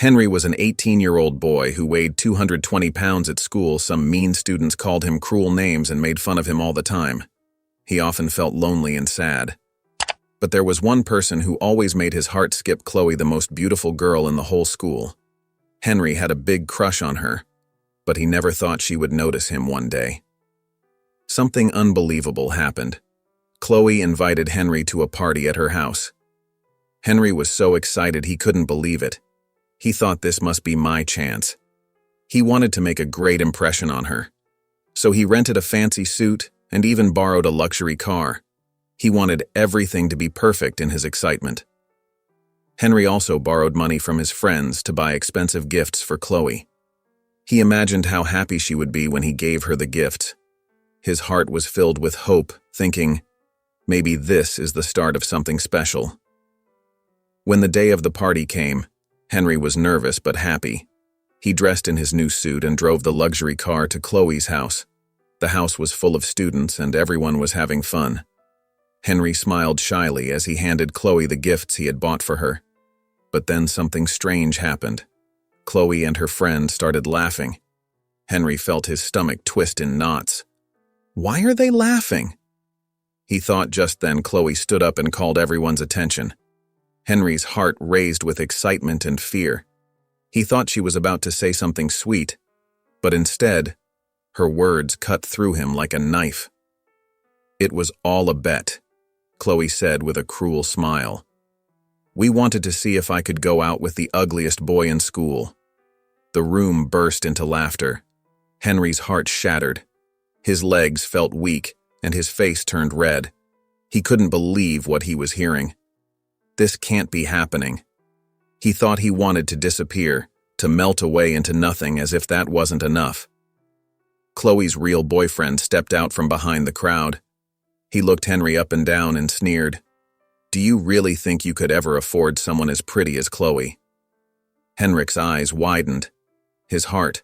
Henry was an 18-year-old boy who weighed 220 pounds at school. Some mean students called him cruel names and made fun of him all the time. He often felt lonely and sad. But there was one person who always made his heart skip: Chloe, the most beautiful girl in the whole school. Henry had a big crush on her, but he never thought she would notice him one day. Something unbelievable happened. Chloe invited Henry to a party at her house. Henry was so excited he couldn't believe it. He thought, this must be my chance. He wanted to make a great impression on her. So he rented a fancy suit and even borrowed a luxury car. He wanted everything to be perfect in his excitement. Henry also borrowed money from his friends to buy expensive gifts for Chloe. He imagined how happy she would be when he gave her the gifts. His heart was filled with hope, thinking, maybe this is the start of something special. When the day of the party came, Henry was nervous but happy. He dressed in his new suit and drove the luxury car to Chloe's house. The house was full of students and everyone was having fun. Henry smiled shyly as he handed Chloe the gifts he had bought for her. But then something strange happened. Chloe and her friend started laughing. Henry felt his stomach twist in knots. Why are they laughing? He thought. Just then Chloe stood up and called everyone's attention. Henry's heart raised with excitement and fear. He thought she was about to say something sweet, but instead, her words cut through him like a knife. It was all a bet, Chloe said with a cruel smile. We wanted to see if I could go out with the ugliest boy in school. The room burst into laughter. Henry's heart shattered. His legs felt weak and his face turned red. He couldn't believe what he was hearing. This can't be happening. He thought he wanted to disappear, to melt away into nothing, as if that wasn't enough. Chloe's real boyfriend stepped out from behind the crowd. He looked Henry up and down and sneered. Do you really think you could ever afford someone as pretty as Chloe? Henrik's eyes widened. His heart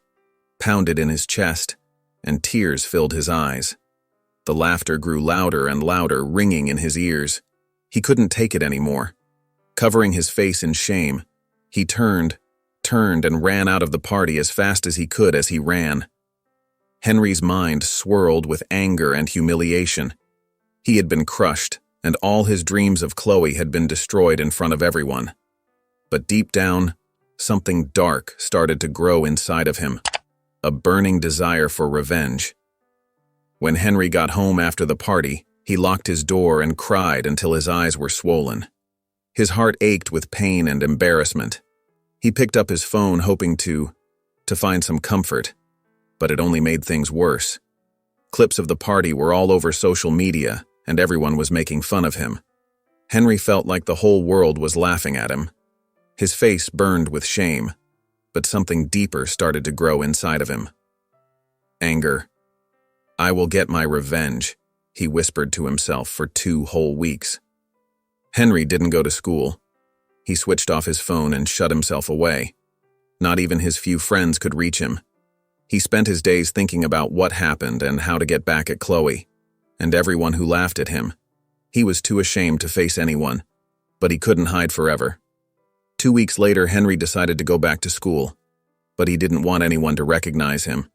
pounded in his chest, and tears filled his eyes. The laughter grew louder and louder, ringing in his ears. He couldn't take it anymore. Covering his face in shame, he turned and ran out of the party as fast as he could. As he ran, Henry's mind swirled with anger and humiliation. He had been crushed, and all his dreams of Chloe had been destroyed in front of everyone. But deep down, something dark started to grow inside of him, a burning desire for revenge. When Henry got home after the party, he locked his door and cried until his eyes were swollen. His heart ached with pain and embarrassment. He picked up his phone hoping to find some comfort, but it only made things worse. Clips of the party were all over social media, and everyone was making fun of him. Henry felt like the whole world was laughing at him. His face burned with shame, but something deeper started to grow inside of him. Anger. I will get my revenge, he whispered to himself for 2 whole weeks. Henry didn't go to school. He switched off his phone and shut himself away. Not even his few friends could reach him. He spent his days thinking about what happened and how to get back at Chloe, and everyone who laughed at him. He was too ashamed to face anyone, but he couldn't hide forever. 2 weeks later, Henry decided to go back to school, but he didn't want anyone to recognize him.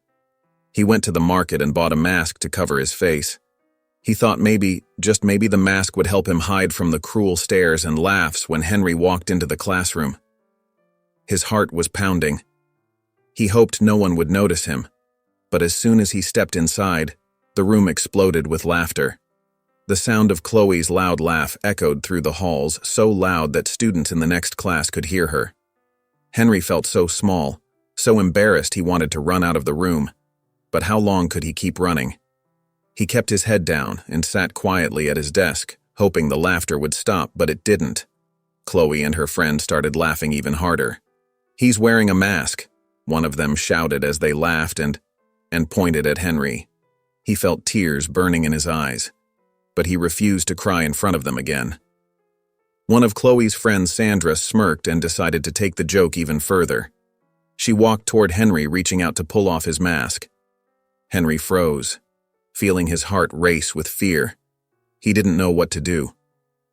He went to the market and bought a mask to cover his face. He thought maybe, just maybe, the mask would help him hide from the cruel stares and laughs when Henry walked into the classroom. His heart was pounding. He hoped no one would notice him, but as soon as he stepped inside, the room exploded with laughter. The sound of Chloe's loud laugh echoed through the halls, so loud that students in the next class could hear her. Henry felt so small, so embarrassed he wanted to run out of the room. But how long could he keep running? He kept his head down and sat quietly at his desk, hoping the laughter would stop, but it didn't. Chloe and her friend started laughing even harder. He's wearing a mask, one of them shouted as they laughed and pointed at Henry. He felt tears burning in his eyes, but he refused to cry in front of them again. One of Chloe's friends, Sandra, smirked and decided to take the joke even further. She walked toward Henry, reaching out to pull off his mask. Henry froze, feeling his heart race with fear. He didn't know what to do.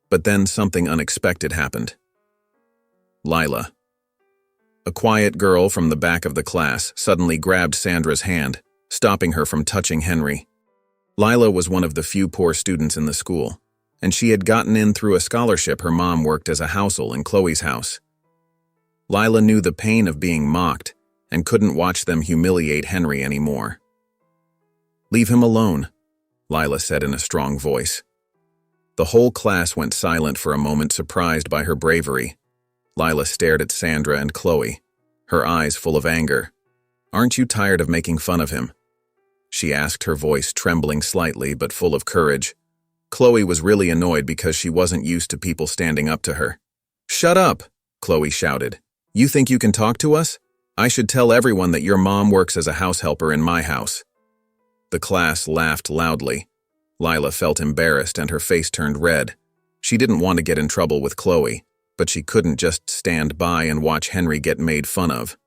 But then something unexpected happened. Lila. A quiet girl from the back of the class suddenly grabbed Sandra's hand, stopping her from touching Henry. Lila was one of the few poor students in the school, and she had gotten in through a scholarship her mom worked as a househelp in Chloe's house. Lila knew the pain of being mocked and couldn't watch them humiliate Henry anymore. "Leave him alone," Lila said in a strong voice. The whole class went silent for a moment, surprised by her bravery. Lila stared at Sandra and Chloe, her eyes full of anger. "Aren't you tired of making fun of him?" she asked, her voice trembling slightly but full of courage. Chloe was really annoyed because she wasn't used to people standing up to her. "Shut up!" Chloe shouted. "You think you can talk to us? I should tell everyone that your mom works as a house helper in my house." The class laughed loudly. Lila felt embarrassed and her face turned red. She didn't want to get in trouble with Chloe, but she couldn't just stand by and watch Henry get made fun of.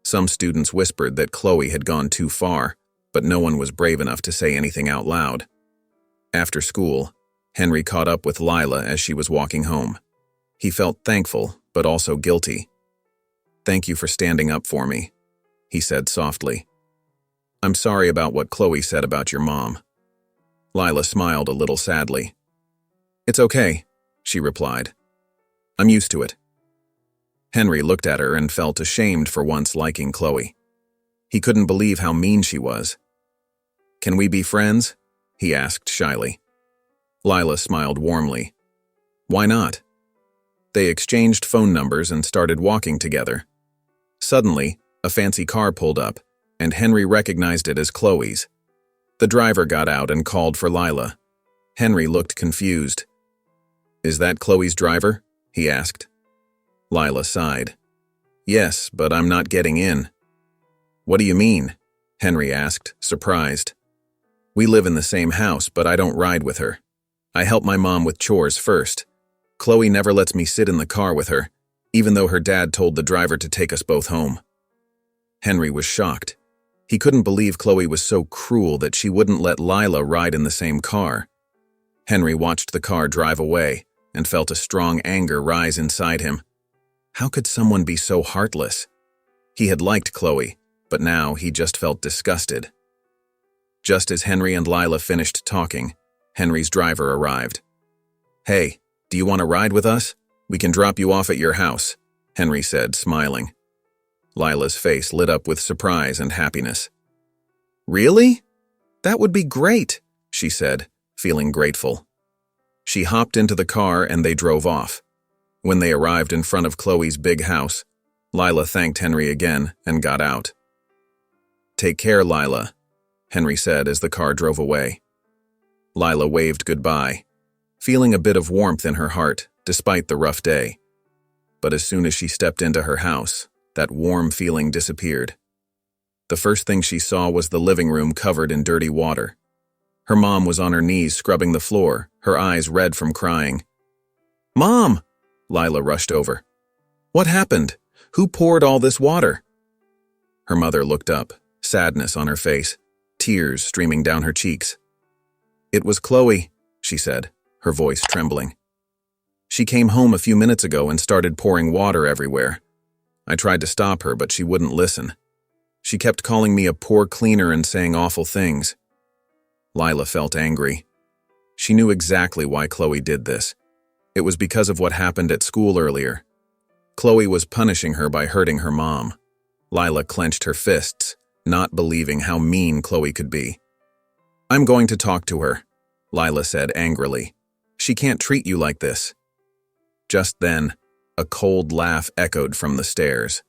Some students whispered that Chloe had gone too far, but no one was brave enough to say anything out loud. After school, Henry caught up with Lila as she was walking home. He felt thankful, but also guilty. "Thank you for standing up for me," he said softly. "I'm sorry about what Chloe said about your mom." Lila smiled a little sadly. "It's okay," she replied. "I'm used to it." Henry looked at her and felt ashamed for once liking Chloe. He couldn't believe how mean she was. "Can we be friends?" he asked shyly. Lila smiled warmly. "Why not?" They exchanged phone numbers and started walking together. Suddenly, a fancy car pulled up, and Henry recognized it as Chloe's. The driver got out and called for Lila. Henry looked confused. "Is that Chloe's driver?" he asked. Lila sighed. "Yes, but I'm not getting in." "What do you mean?" Henry asked, surprised. "We live in the same house, but I don't ride with her. I help my mom with chores first. Chloe never lets me sit in the car with her, even though her dad told the driver to take us both home." Henry was shocked. He couldn't believe Chloe was so cruel that she wouldn't let Lila ride in the same car. Henry watched the car drive away and felt a strong anger rise inside him. How could someone be so heartless? He had liked Chloe, but now he just felt disgusted. Just as Henry and Lila finished talking, Henry's driver arrived. "Hey, do you want to ride with us? We can drop you off at your house," Henry said, smiling. Lila's face lit up with surprise and happiness. "Really? That would be great," she said, feeling grateful. She hopped into the car and they drove off. When they arrived in front of Chloe's big house, Lila thanked Henry again and got out. "Take care, Lila," Henry said as the car drove away. Lila waved goodbye, feeling a bit of warmth in her heart despite the rough day. But as soon as she stepped into her house, that warm feeling disappeared. The first thing she saw was the living room covered in dirty water. Her mom was on her knees scrubbing the floor, her eyes red from crying. "Mom!" Lila rushed over. "What happened? Who poured all this water?" Her mother looked up, sadness on her face, tears streaming down her cheeks. "It was Chloe," she said, her voice trembling. "She came home a few minutes ago and started pouring water everywhere. I tried to stop her, but she wouldn't listen. She kept calling me a poor cleaner and saying awful things." Lila felt angry. She knew exactly why Chloe did this. It was because of what happened at school earlier. Chloe was punishing her by hurting her mom. Lila clenched her fists, not believing how mean Chloe could be. "I'm going to talk to her," Lila said angrily. "She can't treat you like this." Just then, a cold laugh echoed from the stairs.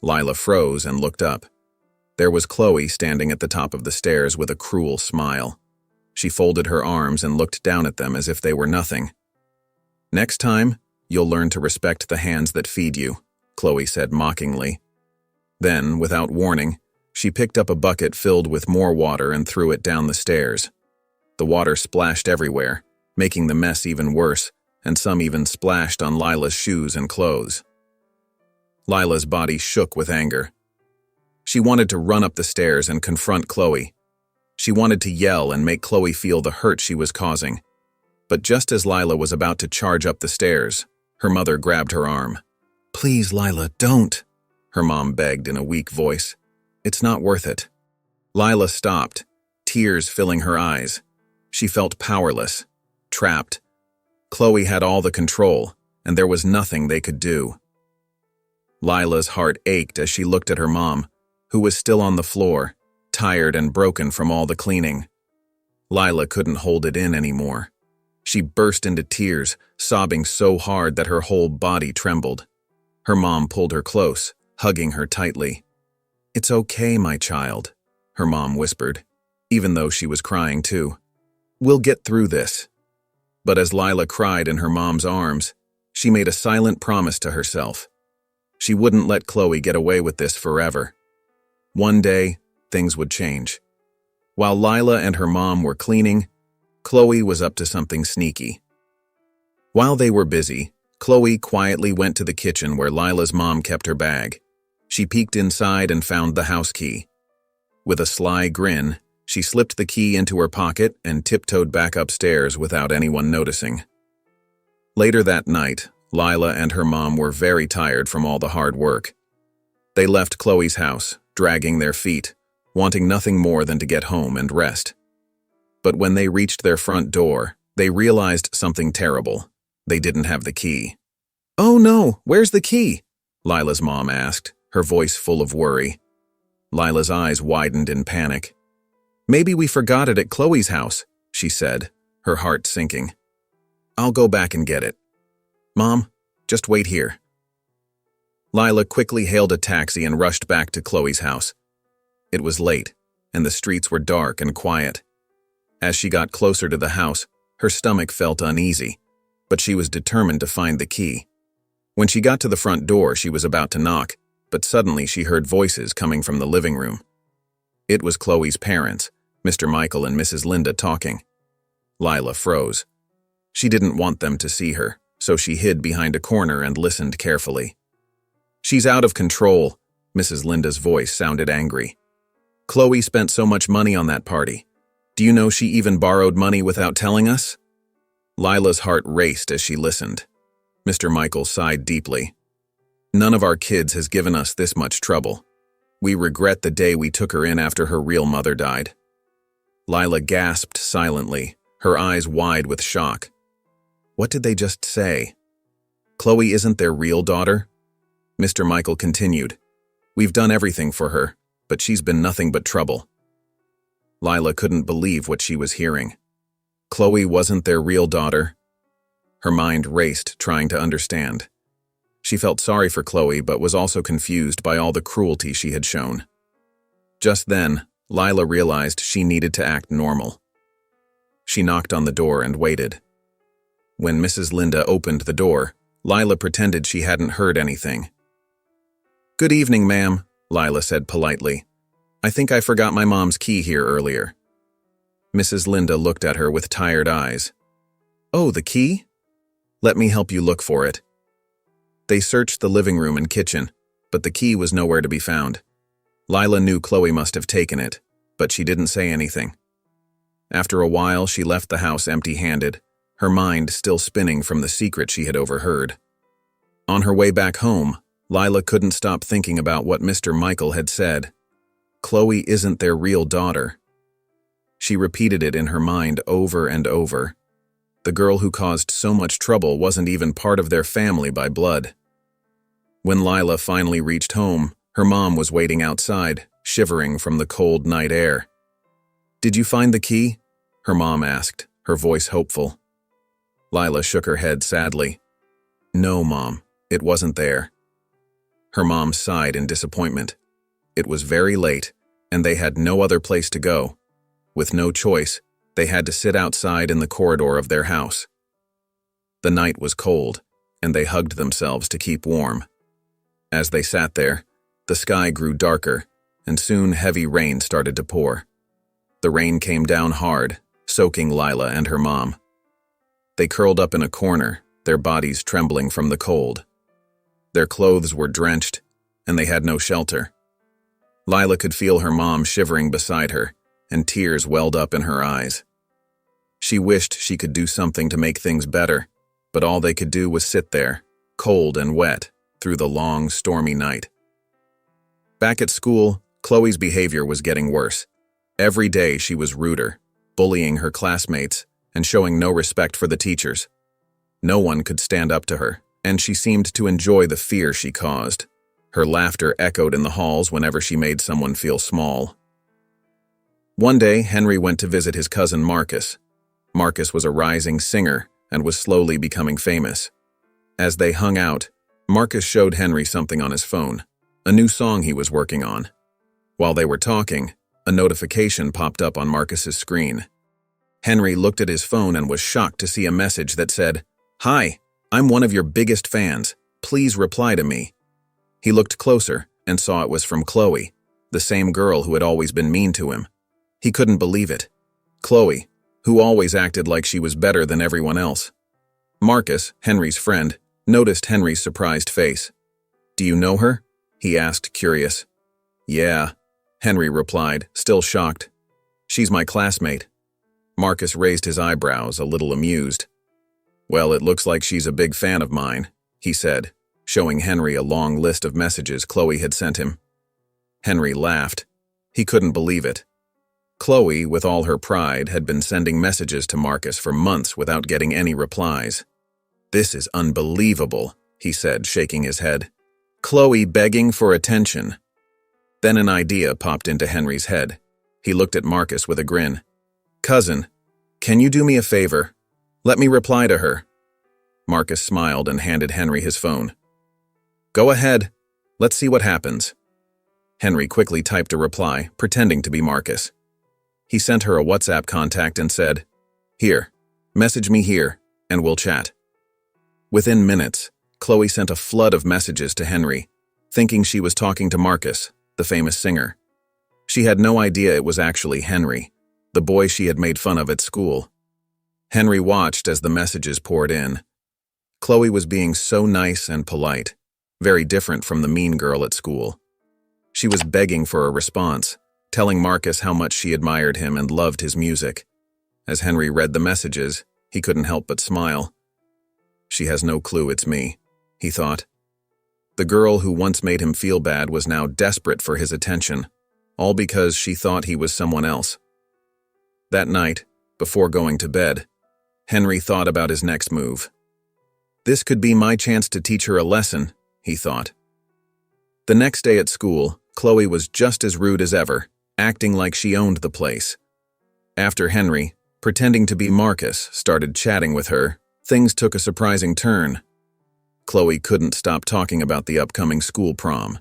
Lila froze and looked up. There was Chloe standing at the top of the stairs with a cruel smile. She folded her arms and looked down at them as if they were nothing. "Next time, you'll learn to respect the hands that feed you," Chloe said mockingly. Then, without warning, she picked up a bucket filled with more water and threw it down the stairs. The water splashed everywhere, making the mess even worse, and some even splashed on Lila's shoes and clothes. Lila's body shook with anger. She wanted to run up the stairs and confront Chloe. She wanted to yell and make Chloe feel the hurt she was causing. But just as Lila was about to charge up the stairs, her mother grabbed her arm. "Please, Lila, don't." her mom begged in a weak voice. "It's not worth it." Lila stopped, tears filling her eyes. She felt powerless, trapped. Chloe had all the control, and there was nothing they could do. Lila's heart ached as she looked at her mom, who was still on the floor, tired and broken from all the cleaning. Lila couldn't hold it in anymore. She burst into tears, sobbing so hard that her whole body trembled. Her mom pulled her close, hugging her tightly. "It's okay, my child," her mom whispered, even though she was crying too. "We'll get through this." But as Lila cried in her mom's arms, she made a silent promise to herself. She wouldn't let Chloe get away with this forever. One day, things would change. While Lila and her mom were cleaning, Chloe was up to something sneaky. While they were busy, Chloe quietly went to the kitchen where Lila's mom kept her bag. She peeked inside and found the house key. With a sly grin, she slipped the key into her pocket and tiptoed back upstairs without anyone noticing. Later that night, Lila and her mom were very tired from all the hard work. They left Chloe's house, dragging their feet, wanting nothing more than to get home and rest. But when they reached their front door, they realized something terrible. They didn't have the key. "Oh no, where's the key?" Lila's mom asked, her voice full of worry. Lila's eyes widened in panic. "Maybe we forgot it at Chloe's house," she said, her heart sinking. "I'll go back and get it. Mom, just wait here." Lila quickly hailed a taxi and rushed back to Chloe's house. It was late, and the streets were dark and quiet. As she got closer to the house, her stomach felt uneasy, but she was determined to find the key. When she got to the front door, she was about to knock, but suddenly she heard voices coming from the living room. It was Chloe's parents, Mr. Michael and Mrs. Linda, talking. Lila froze. She didn't want them to see her, so she hid behind a corner and listened carefully. "She's out of control," Mrs. Linda's voice sounded angry. "Chloe spent so much money on that party. Do you know she even borrowed money without telling us?" Lila's heart raced as she listened. Mr. Michael sighed deeply. "None of our kids has given us this much trouble. We regret the day we took her in after her real mother died." Lila gasped silently, her eyes wide with shock. What did they just say? Chloe isn't their real daughter? Mr. Michael continued. "We've done everything for her, but she's been nothing but trouble." Lila couldn't believe what she was hearing. Chloe wasn't their real daughter. Her mind raced, trying to understand. She felt sorry for Chloe, but was also confused by all the cruelty she had shown. Just then, Lila realized she needed to act normal. She knocked on the door and waited. When Mrs. Linda opened the door, Lila pretended she hadn't heard anything. "Good evening, ma'am," Lila said politely. "I think I forgot my mom's key here earlier." Mrs. Linda looked at her with tired eyes. "Oh, the key? Let me help you look for it." They searched the living room and kitchen, but the key was nowhere to be found. Lila knew Chloe must have taken it, but she didn't say anything. After a while, she left the house empty-handed, her mind still spinning from the secret she had overheard. On her way back home, Lila couldn't stop thinking about what Mr. Michael had said. Chloe isn't their real daughter. She repeated it in her mind over and over. The girl who caused so much trouble wasn't even part of their family by blood. When Lila finally reached home, her mom was waiting outside, shivering from the cold night air. "Did you find the key?" her mom asked, her voice hopeful. Lila shook her head sadly. "No, Mom, it wasn't there." Her mom sighed in disappointment. It was very late, and they had no other place to go. With no choice, they had to sit outside in the corridor of their house. The night was cold, and they hugged themselves to keep warm. As they sat there, the sky grew darker, and soon heavy rain started to pour. The rain came down hard, soaking Lila and her mom. They curled up in a corner, their bodies trembling from the cold. Their clothes were drenched, and they had no shelter. Lila could feel her mom shivering beside her, and tears welled up in her eyes. She wished she could do something to make things better, but all they could do was sit there, cold and wet, through the long, stormy night. Back at school, Chloe's behavior was getting worse. Every day she was ruder, bullying her classmates, and showing no respect for the teachers. No one could stand up to her, and she seemed to enjoy the fear she caused. Her laughter echoed in the halls whenever she made someone feel small. One day, Henry went to visit his cousin Marcus. Marcus was a rising singer and was slowly becoming famous. As they hung out, Marcus showed Henry something on his phone, a new song he was working on. While they were talking, a notification popped up on Marcus's screen. Henry looked at his phone and was shocked to see a message that said, "Hi, I'm one of your biggest fans. Please reply to me." He looked closer and saw it was from Chloe, the same girl who had always been mean to him. He couldn't believe it. Chloe, who always acted like she was better than everyone else. Marcus, Henry's friend, noticed Henry's surprised face. "Do you know her?" he asked, curious. "Yeah," Henry replied, still shocked. "She's my classmate." Marcus raised his eyebrows, a little amused. "Well, it looks like she's a big fan of mine," he said, showing Henry a long list of messages Chloe had sent him. Henry laughed. He couldn't believe it. Chloe, with all her pride, had been sending messages to Marcus for months without getting any replies. "This is unbelievable," he said, shaking his head. "Chloe begging for attention." Then an idea popped into Henry's head. He looked at Marcus with a grin. "Cousin, can you do me a favor? Let me reply to her." Marcus smiled and handed Henry his phone. "Go ahead. Let's see what happens." Henry quickly typed a reply, pretending to be Marcus. He sent her a WhatsApp contact and said, "Here, message me here, and we'll chat." Within minutes, Chloe sent a flood of messages to Henry, thinking she was talking to Marcus, the famous singer. She had no idea it was actually Henry, the boy she had made fun of at school. Henry watched as the messages poured in. Chloe was being so nice and polite, very different from the mean girl at school. She was begging for a response, telling Marcus how much she admired him and loved his music. As Henry read the messages, he couldn't help but smile. "She has no clue it's me," he thought. The girl who once made him feel bad was now desperate for his attention, all because she thought he was someone else. That night, before going to bed, Henry thought about his next move. "This could be my chance to teach her a lesson," he thought. The next day at school, Chloe was just as rude as ever, acting like she owned the place. After Henry, pretending to be Marcus, started chatting with her, things took a surprising turn. Chloe couldn't stop talking about the upcoming school prom.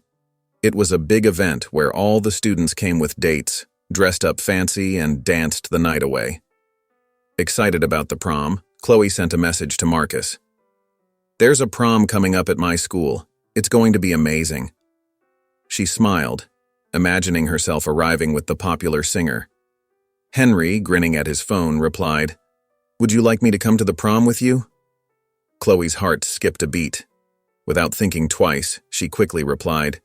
It was a big event where all the students came with dates, dressed up fancy, and danced the night away. Excited about the prom, Chloe sent a message to Marcus. "There's a prom coming up at my school. It's going to be amazing." She smiled, imagining herself arriving with the popular singer. Henry, grinning at his phone, replied, "Would you like me to come to the prom with you?" Chloe's heart skipped a beat. Without thinking twice, she quickly replied,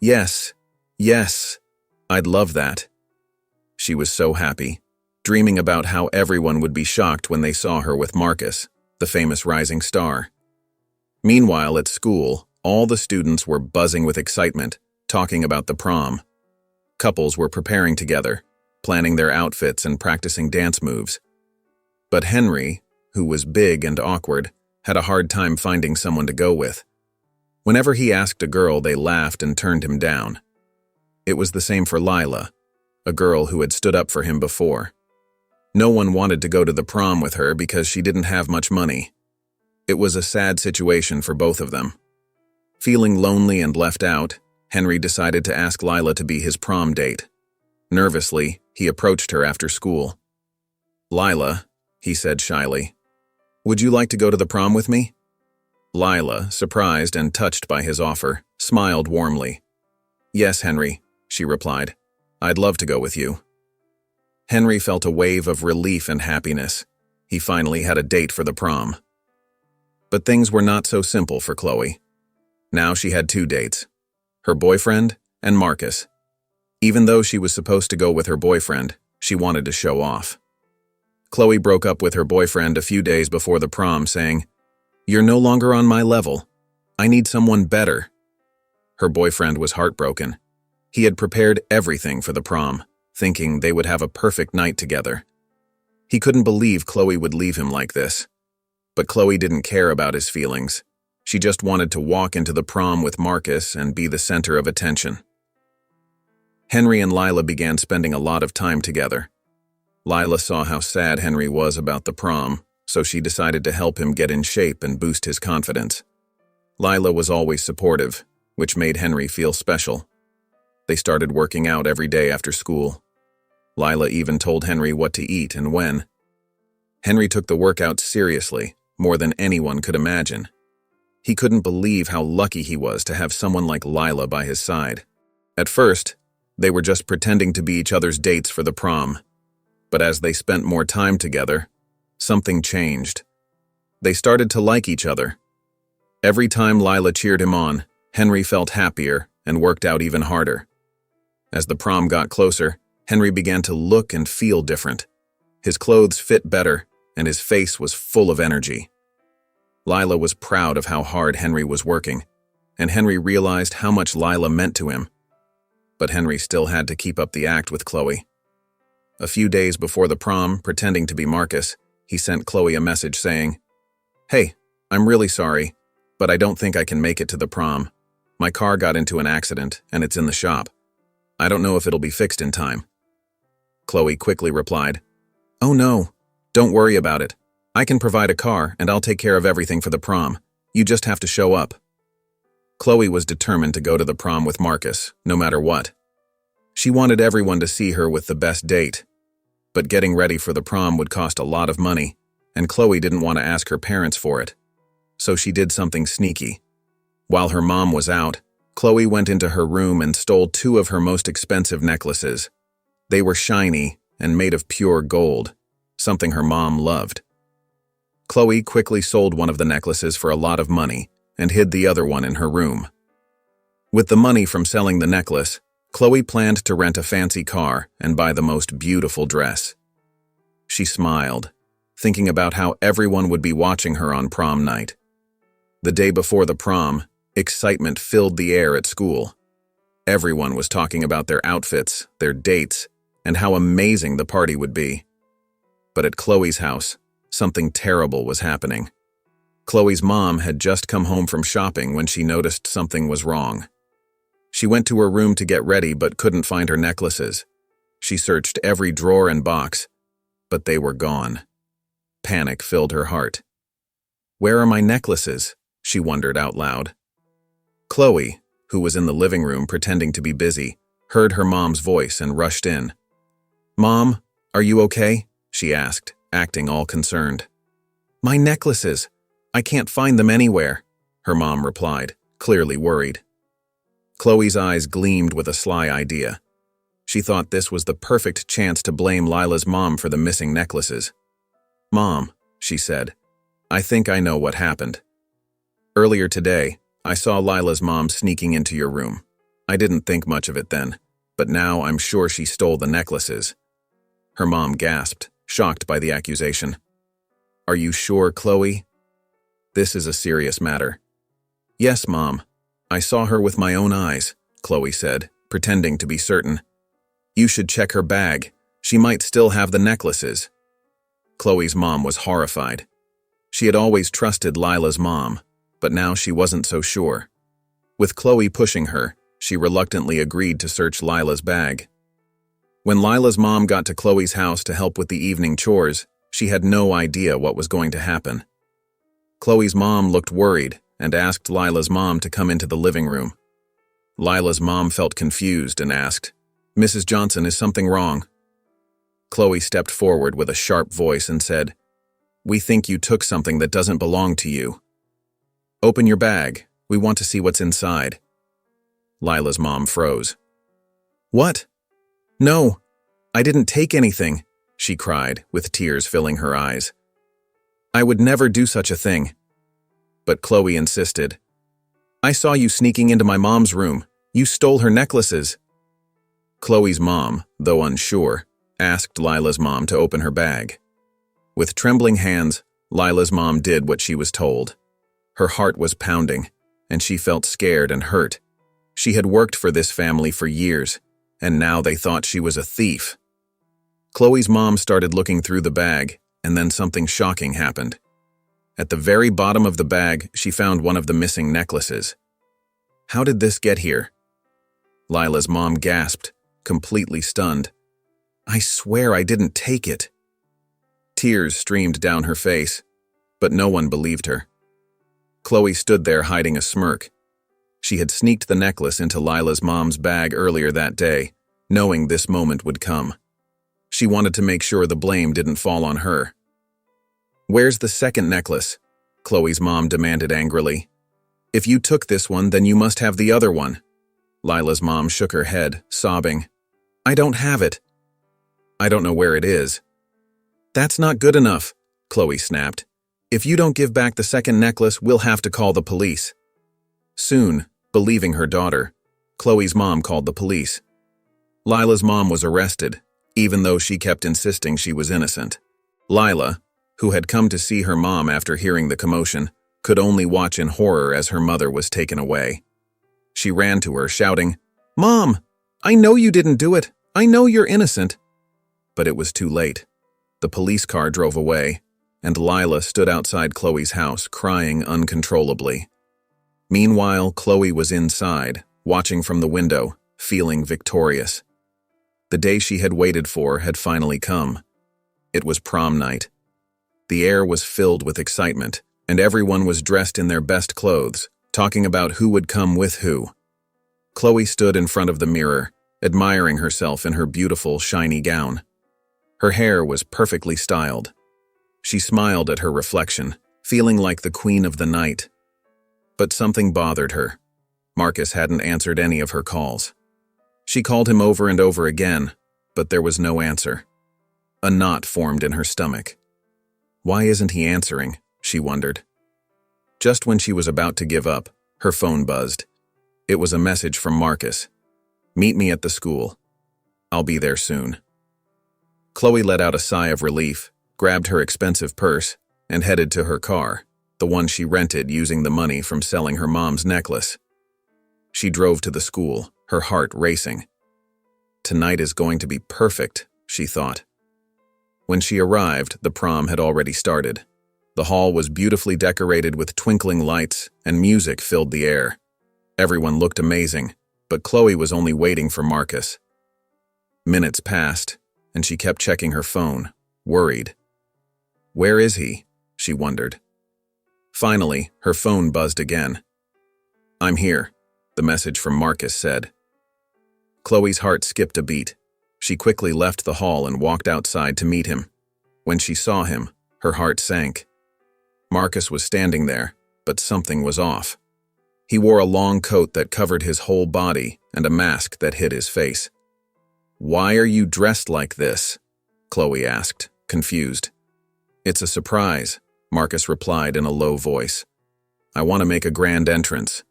"Yes, yes, I'd love that." She was so happy, dreaming about how everyone would be shocked when they saw her with Marcus, the famous rising star. Meanwhile, at school, all the students were buzzing with excitement, talking about the prom. Couples were preparing together, planning their outfits and practicing dance moves. But Henry, who was big and awkward, had a hard time finding someone to go with. Whenever he asked a girl, they laughed and turned him down. It was the same for Lila, a girl who had stood up for him before. No one wanted to go to the prom with her because she didn't have much money. It was a sad situation for both of them. Feeling lonely and left out, Henry decided to ask Lila to be his prom date. Nervously, he approached her after school. "Lila," he said shyly, "would you like to go to the prom with me?" Lila, surprised and touched by his offer, smiled warmly. "Yes, Henry," she replied. "I'd love to go with you." Henry felt a wave of relief and happiness. He finally had a date for the prom. But things were not so simple for Chloe. Now she had two dates, her boyfriend and Marcus. Even though she was supposed to go with her boyfriend, she wanted to show off. Chloe broke up with her boyfriend a few days before the prom, saying, "You're no longer on my level. I need someone better." Her boyfriend was heartbroken. He had prepared everything for the prom, thinking they would have a perfect night together. He couldn't believe Chloe would leave him like this. But Chloe didn't care about his feelings. She just wanted to walk into the prom with Marcus and be the center of attention. Henry and Lila began spending a lot of time together. Lila saw how sad Henry was about the prom, so she decided to help him get in shape and boost his confidence. Lila was always supportive, which made Henry feel special. They started working out every day after school. Lila even told Henry what to eat and when. Henry took the workouts seriously, more than anyone could imagine. He couldn't believe how lucky he was to have someone like Lila by his side. At first, they were just pretending to be each other's dates for the prom. But as they spent more time together, something changed. They started to like each other. Every time Lila cheered him on, Henry felt happier and worked out even harder. As the prom got closer, Henry began to look and feel different. His clothes fit better, and his face was full of energy. Lila was proud of how hard Henry was working, and Henry realized how much Lila meant to him. But Henry still had to keep up the act with Chloe. A few days before the prom, pretending to be Marcus, he sent Chloe a message saying, "Hey, I'm really sorry, but I don't think I can make it to the prom. My car got into an accident, and it's in the shop. I don't know if it'll be fixed in time." Chloe quickly replied, "Oh no, don't worry about it. I can provide a car, and I'll take care of everything for the prom. You just have to show up." Chloe was determined to go to the prom with Marcus, no matter what. She wanted everyone to see her with the best date. But getting ready for the prom would cost a lot of money, and Chloe didn't want to ask her parents for it. So she did something sneaky. While her mom was out, Chloe went into her room and stole 2 of her most expensive necklaces. They were shiny and made of pure gold, something her mom loved. Chloe quickly sold one of the necklaces for a lot of money and hid the other one in her room. With the money from selling the necklace, Chloe planned to rent a fancy car and buy the most beautiful dress. She smiled, thinking about how everyone would be watching her on prom night. The day before the prom, excitement filled the air at school. Everyone was talking about their outfits, their dates, and how amazing the party would be. But at Chloe's house, something terrible was happening. Chloe's mom had just come home from shopping when she noticed something was wrong. She went to her room to get ready but couldn't find her necklaces. She searched every drawer and box, but they were gone. Panic filled her heart. "Where are my necklaces?" she wondered out loud. Chloe, who was in the living room pretending to be busy, heard her mom's voice and rushed in. "Mom, are you okay?" she asked, acting all concerned. "My necklaces. I can't find them anywhere," her mom replied, clearly worried. Chloe's eyes gleamed with a sly idea. She thought this was the perfect chance to blame Lila's mom for the missing necklaces. "Mom," she said, "I think I know what happened. Earlier today, I saw Lila's mom sneaking into your room. I didn't think much of it then, but now I'm sure she stole the necklaces." Her mom gasped, shocked by the accusation. "Are you sure, Chloe?" "This is a serious matter." "Yes, Mom. I saw her with my own eyes," Chloe said, pretending to be certain. "You should check her bag. She might still have the necklaces." Chloe's mom was horrified. She had always trusted Lila's mom, but now she wasn't so sure. With Chloe pushing her, she reluctantly agreed to search Lila's bag. When Lila's mom got to Chloe's house to help with the evening chores, she had no idea what was going to happen. Chloe's mom looked worried and asked Lila's mom to come into the living room. Lila's mom felt confused and asked, "Mrs. Johnson, is something wrong?" Chloe stepped forward with a sharp voice and said, "We think you took something that doesn't belong to you. Open your bag. We want to see what's inside." Lila's mom froze. "What? No, I didn't take anything," she cried, with tears filling her eyes. "I would never do such a thing." But Chloe insisted. "I saw you sneaking into my mom's room. You stole her necklaces." Chloe's mom, though unsure, asked Lila's mom to open her bag. With trembling hands, Lila's mom did what she was told. Her heart was pounding, and she felt scared and hurt. She had worked for this family for years, and now they thought she was a thief. Chloe's mom started looking through the bag, and then something shocking happened. At the very bottom of the bag, she found one of the missing necklaces. How did this get here? Lila's mom gasped, completely stunned. I swear I didn't take it. Tears streamed down her face, but no one believed her. Chloe stood there hiding a smirk. She had sneaked the necklace into Lila's mom's bag earlier that day, knowing this moment would come. She wanted to make sure the blame didn't fall on her. Where's the second necklace? Chloe's mom demanded angrily. If you took this one, then you must have the other one. Lila's mom shook her head, sobbing. I don't have it. I don't know where it is. That's not good enough, Chloe snapped. If you don't give back the second necklace, we'll have to call the police. Soon, believing her daughter, Chloe's mom called the police. Lila's mom was arrested, even though she kept insisting she was innocent. Lila, who had come to see her mom after hearing the commotion, could only watch in horror as her mother was taken away. She ran to her, shouting, Mom, I know you didn't do it. I know you're innocent. But it was too late. The police car drove away, and Lila stood outside Chloe's house, crying uncontrollably. Meanwhile, Chloe was inside, watching from the window, feeling victorious. The day she had waited for had finally come. It was prom night. The air was filled with excitement, and everyone was dressed in their best clothes, talking about who would come with who. Chloe stood in front of the mirror, admiring herself in her beautiful, shiny gown. Her hair was perfectly styled. She smiled at her reflection, feeling like the queen of the night. But something bothered her. Marcus hadn't answered any of her calls. She called him over and over again, but there was no answer. A knot formed in her stomach. Why isn't he answering? She wondered. Just when she was about to give up, her phone buzzed. It was a message from Marcus. Meet me at the school. I'll be there soon. Chloe let out a sigh of relief, grabbed her expensive purse, and headed to her car, the one she rented using the money from selling her mom's necklace. She drove to the school, her heart racing. Tonight is going to be perfect, she thought. When she arrived, the prom had already started. The hall was beautifully decorated with twinkling lights, and music filled the air. Everyone looked amazing, but Chloe was only waiting for Marcus. Minutes passed, and she kept checking her phone, worried. Where is he? She wondered. Finally, her phone buzzed again. I'm here, the message from Marcus said. Chloe's heart skipped a beat. She quickly left the hall and walked outside to meet him. When she saw him, her heart sank. Marcus was standing there, but something was off. He wore a long coat that covered his whole body and a mask that hid his face. Why are you dressed like this? Chloe asked, confused. It's a surprise, Marcus replied in a low voice. I want to make a grand entrance.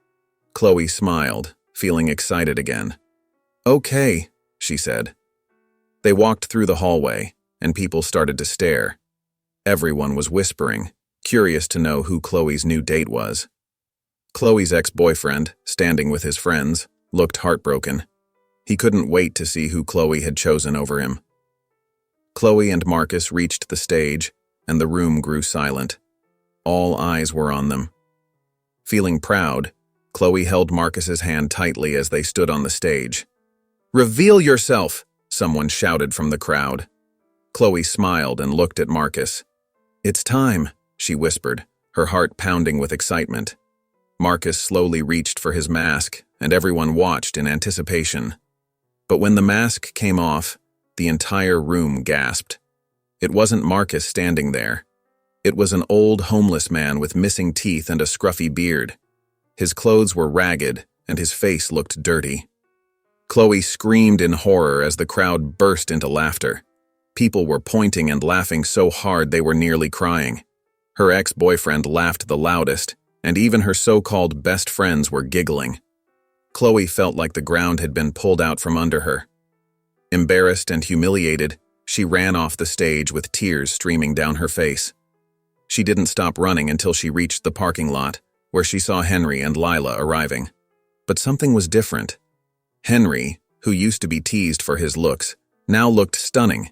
Chloe smiled, feeling excited again. Okay, she said. They walked through the hallway, and people started to stare. Everyone was whispering, curious to know who Chloe's new date was. Chloe's ex-boyfriend, standing with his friends, looked heartbroken. He couldn't wait to see who Chloe had chosen over him. Chloe and Marcus reached the stage, and the room grew silent. All eyes were on them. Feeling proud, Chloe held Marcus's hand tightly as they stood on the stage. Reveal yourself, someone shouted from the crowd. Chloe smiled and looked at Marcus. It's time, she whispered, her heart pounding with excitement. Marcus slowly reached for his mask, and everyone watched in anticipation. But when the mask came off, the entire room gasped. It wasn't Marcus standing there. It was an old homeless man with missing teeth and a scruffy beard. His clothes were ragged, and his face looked dirty. Chloe screamed in horror as the crowd burst into laughter. People were pointing and laughing so hard they were nearly crying. Her ex-boyfriend laughed the loudest, and even her so-called best friends were giggling. Chloe felt like the ground had been pulled out from under her. Embarrassed and humiliated, she ran off the stage with tears streaming down her face. She didn't stop running until she reached the parking lot, where she saw Henry and Lila arriving. But something was different. Henry, who used to be teased for his looks, now looked stunning.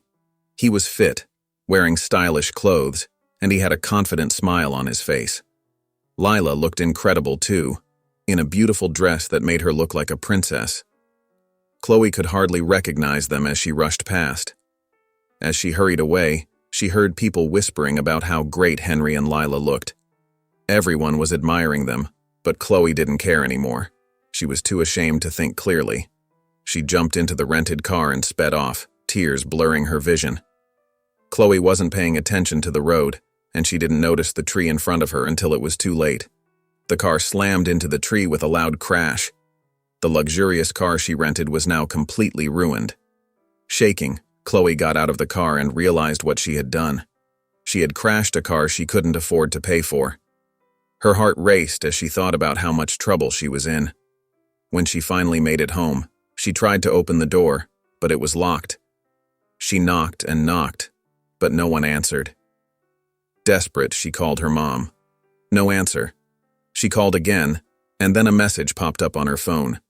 He was fit, wearing stylish clothes, and he had a confident smile on his face. Lila looked incredible too, in a beautiful dress that made her look like a princess. Chloe could hardly recognize them as she rushed past. As she hurried away, she heard people whispering about how great Henry and Lila looked. Everyone was admiring them, but Chloe didn't care anymore. She was too ashamed to think clearly. She jumped into the rented car and sped off, tears blurring her vision. Chloe wasn't paying attention to the road, and she didn't notice the tree in front of her until it was too late. The car slammed into the tree with a loud crash. The luxurious car she rented was now completely ruined. Shaking, Chloe got out of the car and realized what she had done. She had crashed a car she couldn't afford to pay for. Her heart raced as she thought about how much trouble she was in. When she finally made it home, she tried to open the door, but it was locked. She knocked and knocked, but no one answered. Desperate, she called her mom. No answer. She called again, and then a message popped up on her phone.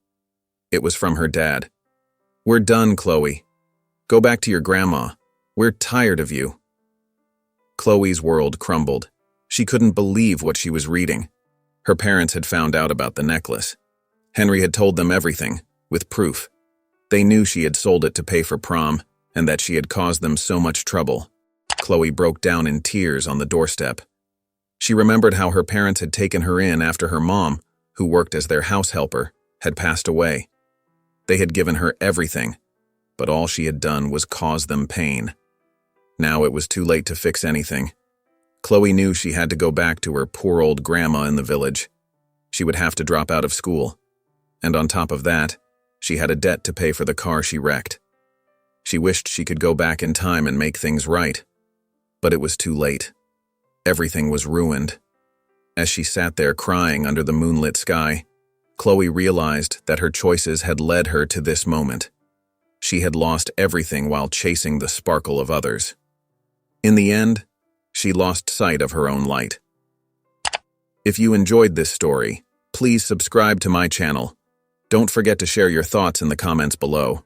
It was from her dad. "We're done, Chloe. Go back to your grandma. We're tired of you." Chloe's world crumbled. She couldn't believe what she was reading. Her parents had found out about the necklace. Henry had told them everything, with proof. They knew she had sold it to pay for prom, and that she had caused them so much trouble. Chloe broke down in tears on the doorstep. She remembered how her parents had taken her in after her mom, who worked as their house helper, had passed away. They had given her everything, but all she had done was cause them pain. Now it was too late to fix anything. Chloe knew she had to go back to her poor old grandma in the village. She would have to drop out of school. And on top of that, she had a debt to pay for the car she wrecked. She wished she could go back in time and make things right. But it was too late. Everything was ruined. As she sat there crying under the moonlit sky, Chloe realized that her choices had led her to this moment. She had lost everything while chasing the sparkle of others. In the end, she lost sight of her own light. If you enjoyed this story, please subscribe to my channel. Don't forget to share your thoughts in the comments below.